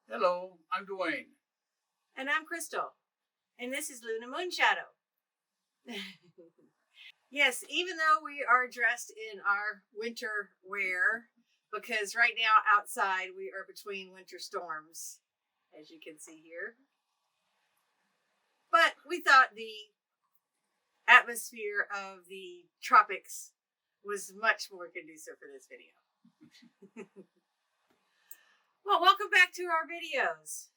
Hello, I'm Dwayne. And I'm Crystal. And this is Luna Moonshadow. Yes, even though we are dressed in our winter wear, because right now outside we are between winter storms, as you can see here. But we thought the atmosphere of the tropics was much more conducive for this video. Well, welcome back to our videos.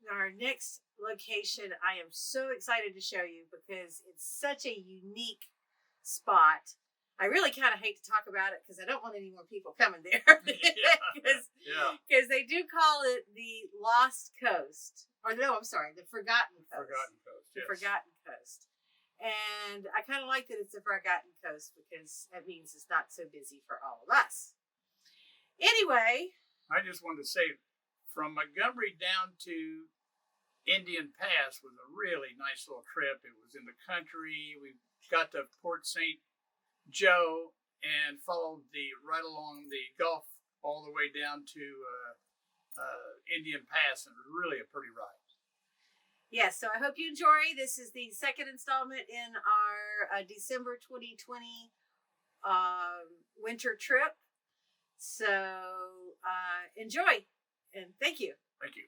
Our next location I am so excited to show you because it's such a unique spot. I really kind of hate to talk about it because I don't want any more people coming there. Because they do call it the Lost Coast. Or no, I'm sorry, the Forgotten Coast. Forgotten Coast, yes. The Forgotten Coast. And I kind of like that it's the Forgotten Coast because that means it's not so busy for all of us. Anyway, I just wanted to say, from Montgomery down to Indian Pass was a really nice little trip. It was in the country. We got to Port St. Joe and followed right along the Gulf all the way down to Indian Pass, and it was really a pretty ride. Yes, so I hope you enjoy. This is the second installment in our December 2020 winter trip. So enjoy, and thank you. Thank you.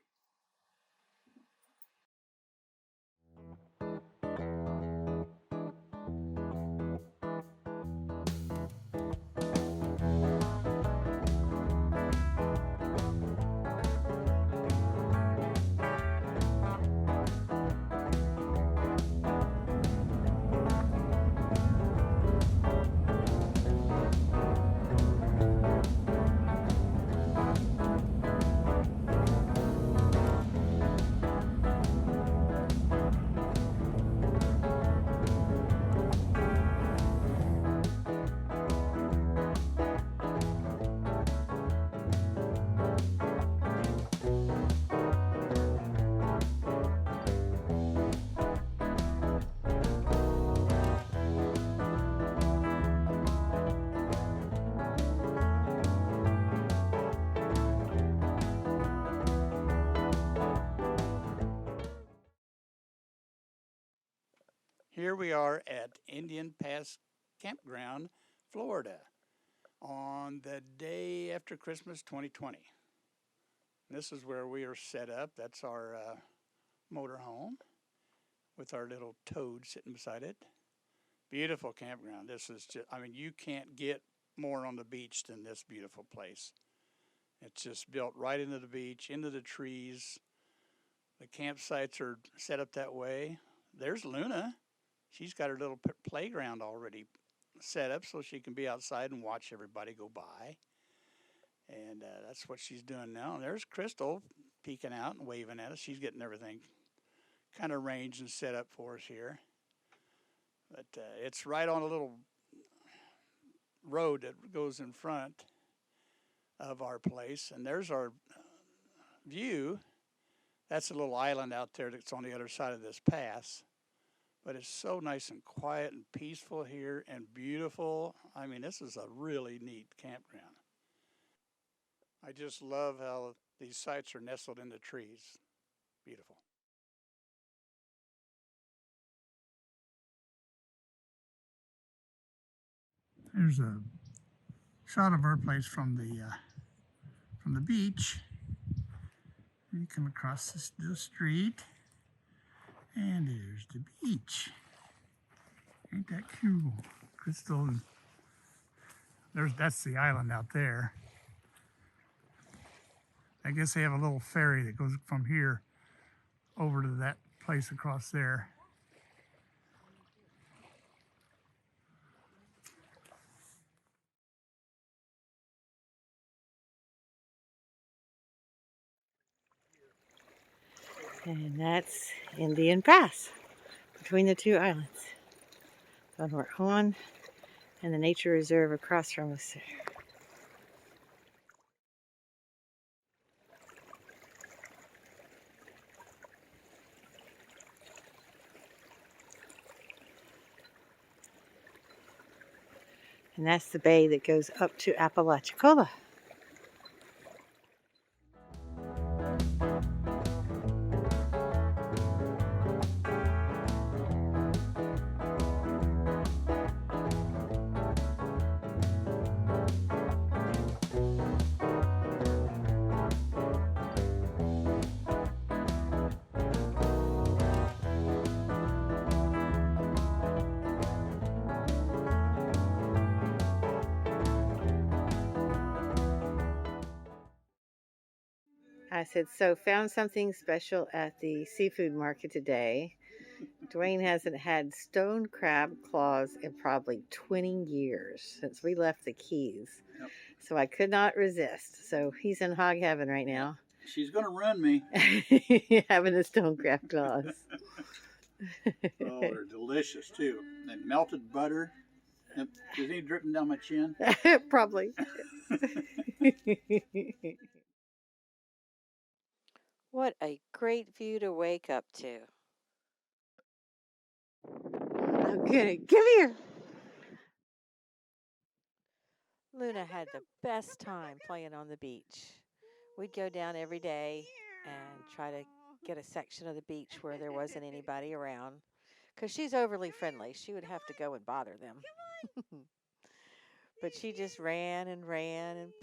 Here we are at Indian Pass Campground, Florida, on the day after Christmas 2020. This is where we are set up. That's our motorhome with our little toad sitting beside it. Beautiful campground. This is just, I mean, you can't get more on the beach than this beautiful place. It's just built right into the beach, into the trees. The campsites are set up that way. There's Luna. She's got her little playground already set up so she can be outside and watch everybody go by. And that's what she's doing now. And there's Crystal peeking out and waving at us. She's getting everything kind of arranged and set up for us here. But it's right on a little road that goes in front of our place. And there's our view. That's a little island out there that's on the other side of this pass. But it's so nice and quiet and peaceful here and beautiful. I mean, this is a really neat campground. I just love how these sites are nestled in the trees. Beautiful. There's a shot of our place from the beach. You come across the street. And there's the beach. Ain't that cool? Crystal, that's the island out there. I guess they have a little ferry that goes from here over to that place across there. And that's Indian Pass, between the two islands. Gunwort Horn and the nature reserve across from us there. And that's the bay that goes up to Apalachicola. I said, so found something special at the seafood market today. Dwayne hasn't had stone crab claws in probably 20 years since we left the Keys. Yep. So I could not resist. So he's in hog heaven right now. She's going to run me. Having the stone crab claws. Oh, they're delicious too. And melted butter. Is any dripping down my chin? Probably. What a great view to wake up to. Okay, come here. Luna had the best time playing on the beach. We'd go down every day and try to get a section of the beach where there wasn't anybody around. Because she's overly friendly. She would have to go and bother them. But she just ran and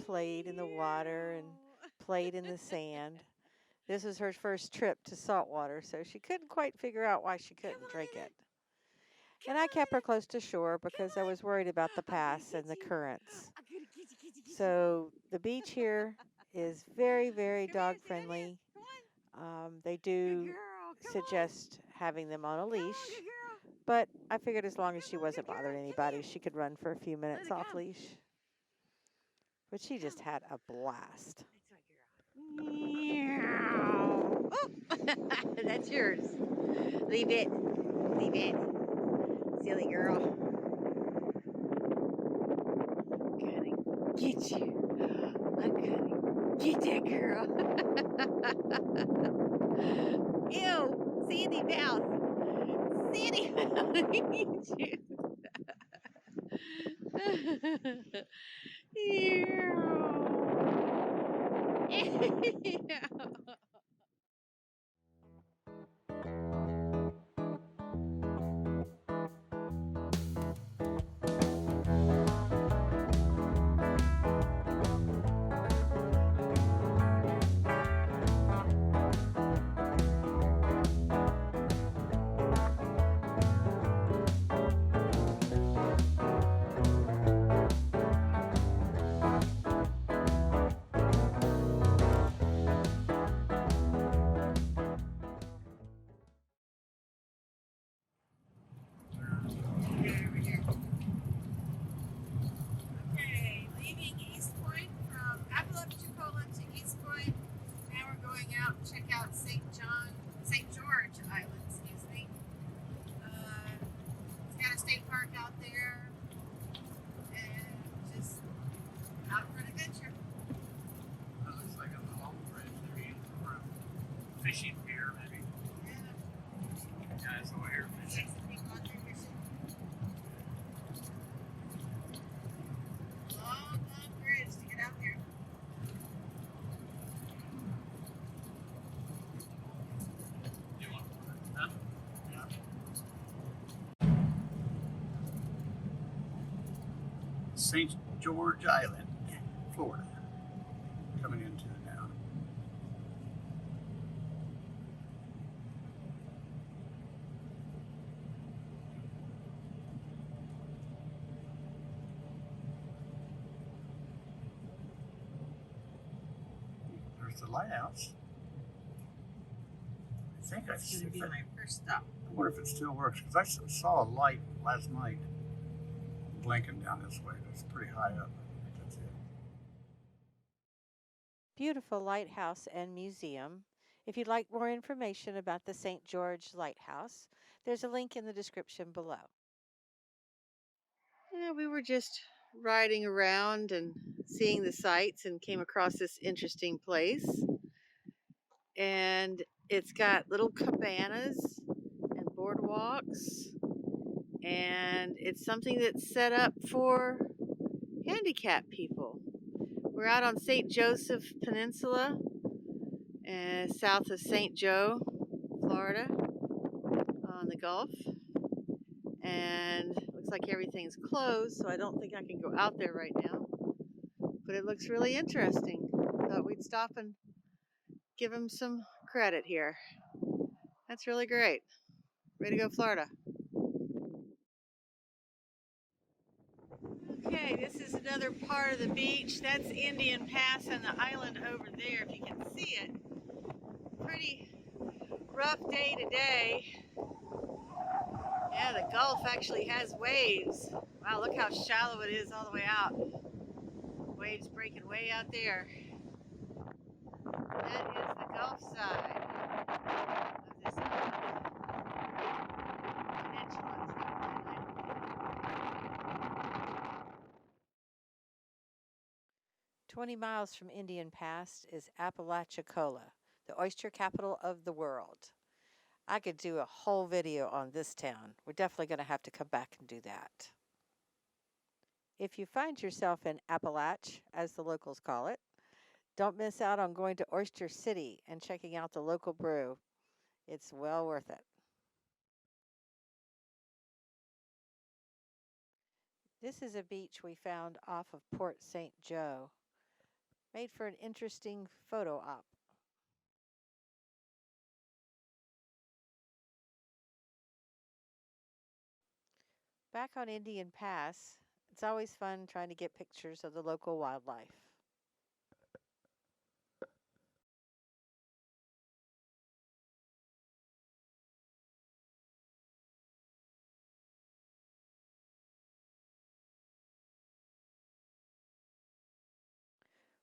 played in the water and played in the sand. This was her first trip to salt water, so she couldn't quite figure out why she couldn't drink it. And I kept her close to shore because I was worried about the pass and the currents. So the beach here is very, very dog friendly. They do suggest having them on a leash, but I figured as long as she wasn't bothering anybody, she could run for a few minutes off leash. But she just had a blast. Oh, that's yours. Leave it. Leave it. Silly girl. I'm gonna get you. I'm gonna get that girl. Ew, Sandy mouth. Sandy mouth. I need you. Ew. Okay, leaving East Point from Apalachicola to East Point. Now we're going out and check out St. George Island, excuse me. It's got a state park out there and just out for an adventure. Looks like a long bridge there for a fishing pier, maybe. Yeah. Guys over here fishing. Some people out there fishing. Long bridge to get out there. You want huh? Yeah. St. George Island, Florida. Coming into it now. There's the lighthouse. I think That's going to be my first stop. I wonder if it still works because I saw a light last night blinking down this way. It's pretty high up. I think that's it. Beautiful lighthouse and museum. If you'd like more information about the St. George Lighthouse, there's a link in the description below. Yeah, we were just riding around and seeing the sights and came across this interesting place. And it's got little cabanas and boardwalks. And it's something that's set up for handicapped people. We're out on St. Joseph Peninsula, south of St. Joe, Florida, on the Gulf. And looks like everything's closed, so I don't think I can go out there right now. But it looks really interesting. Thought we'd stop and give them some credit here. That's really great. Way to go, Florida. Okay, this is another part of the beach. That's Indian Pass and the island over there, if you can see it. Pretty rough day today. Yeah, the Gulf actually has waves. Wow, look how shallow it is all the way out. Waves breaking way out there. That is the Gulf side of this peninsula. 20 miles from Indian Pass is Apalachicola, the oyster capital of the world. I could do a whole video on this town. We're definitely going to have to come back and do that. If you find yourself in Appalach, as the locals call it, don't miss out on going to Oyster City and checking out the local brew. It's well worth it. This is a beach we found off of Port St. Joe, made for an interesting photo op. Back on Indian Pass, it's always fun trying to get pictures of the local wildlife.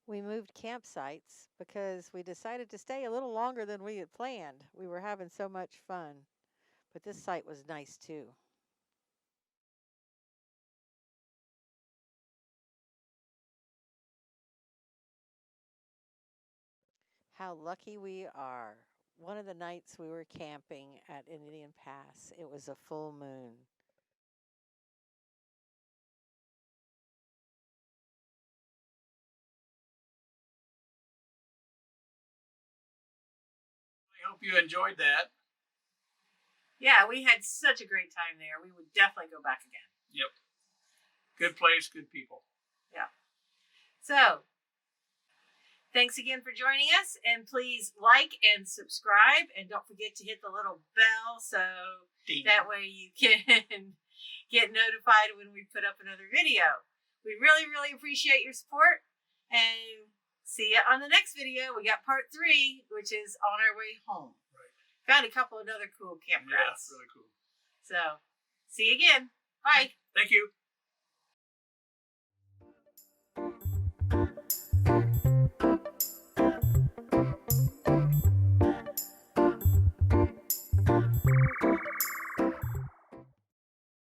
We moved campsites because we decided to stay a little longer than we had planned. We were having so much fun, but this site was nice too. How lucky we are. One of the nights we were camping at Indian Pass, it was a full moon. I hope you enjoyed that. Yeah, we had such a great time there. We would definitely go back again. Yep. Good place, good people. Yeah. So, thanks again for joining us, and please like and subscribe, and don't forget to hit the little bell so Ding. that way you can get notified when we put up another video. We really, really appreciate your support, and see you on the next video. We got part 3, which is on our way home. Right. Found a couple of other cool campgrounds. Yeah, really cool. So, see you again. Bye. Thank you.